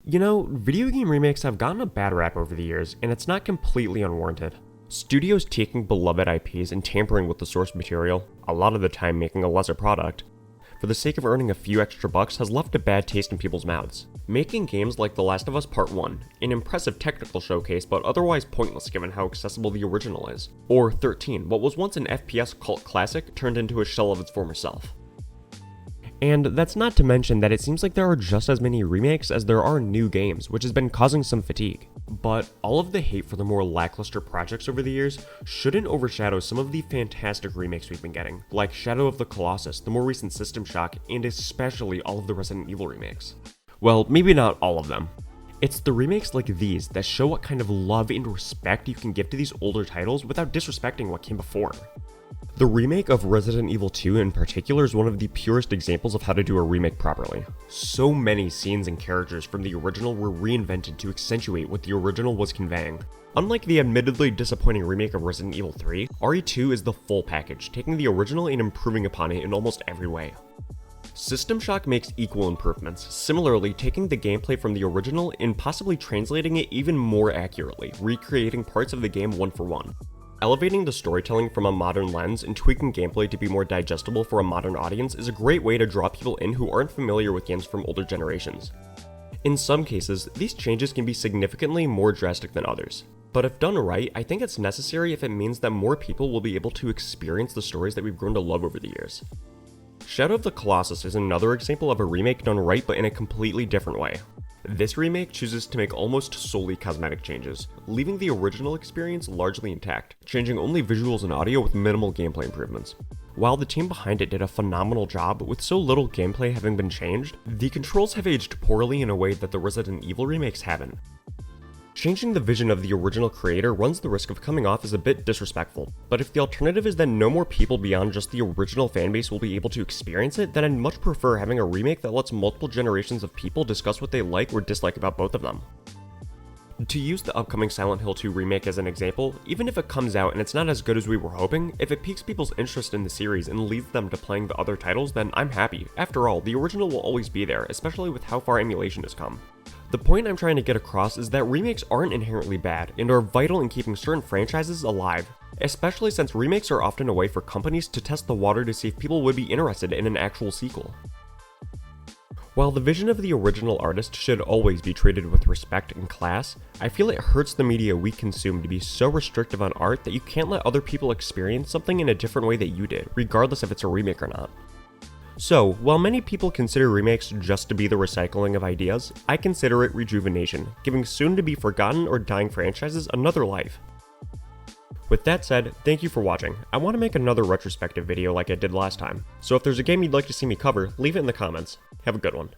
You know, video game remakes have gotten a bad rap over the years, and it's not completely unwarranted. Studios taking beloved IPs and tampering with the source material, a lot of the time making a lesser product, for the sake of earning a few extra bucks has left a bad taste in people's mouths. Making games like The Last of Us Part 1, an impressive technical showcase but otherwise pointless given how accessible the original is. Or 13, what was once an FPS cult classic turned into a shell of its former self. And that's not to mention that it seems like there are just as many remakes as there are new games, which has been causing some fatigue. But all of the hate for the more lackluster projects over the years shouldn't overshadow some of the fantastic remakes we've been getting, like Shadow of the Colossus, the more recent System Shock, and especially all of the Resident Evil remakes. Well, maybe not all of them. It's the remakes like these that show what kind of love and respect you can give to these older titles without disrespecting what came before. The remake of Resident Evil 2 in particular is one of the purest examples of how to do a remake properly. So many scenes and characters from the original were reinvented to accentuate what the original was conveying. Unlike the admittedly disappointing remake of Resident Evil 3, RE2 is the full package, taking the original and improving upon it in almost every way. System Shock makes equal improvements, similarly taking the gameplay from the original and possibly translating it even more accurately, recreating parts of the game one for one. Elevating the storytelling from a modern lens and tweaking gameplay to be more digestible for a modern audience is a great way to draw people in who aren't familiar with games from older generations. In some cases, these changes can be significantly more drastic than others. But if done right, I think it's necessary if it means that more people will be able to experience the stories that we've grown to love over the years. Shadow of the Colossus is another example of a remake done right but in a completely different way. This remake chooses to make almost solely cosmetic changes, leaving the original experience largely intact, changing only visuals and audio with minimal gameplay improvements. While the team behind it did a phenomenal job, with so little gameplay having been changed, the controls have aged poorly in a way that the Resident Evil remakes haven't. Changing the vision of the original creator runs the risk of coming off as a bit disrespectful, but if the alternative is that no more people beyond just the original fanbase will be able to experience it, then I'd much prefer having a remake that lets multiple generations of people discuss what they like or dislike about both of them. To use the upcoming Silent Hill 2 remake as an example, even if it comes out and it's not as good as we were hoping, if it piques people's interest in the series and leads them to playing the other titles, then I'm happy. After all, the original will always be there, especially with how far emulation has come. The point I'm trying to get across is that remakes aren't inherently bad and are vital in keeping certain franchises alive, especially since remakes are often a way for companies to test the water to see if people would be interested in an actual sequel. While the vision of the original artist should always be treated with respect and class, I feel it hurts the media we consume to be so restrictive on art that you can't let other people experience something in a different way that you did, regardless if it's a remake or not. So, while many people consider remakes just to be the recycling of ideas, I consider it rejuvenation, giving soon-to-be-forgotten or dying franchises another life. With that said, thank you for watching. I want to make another retrospective video like I did last time, so if there's a game you'd like to see me cover, leave it in the comments. Have a good one.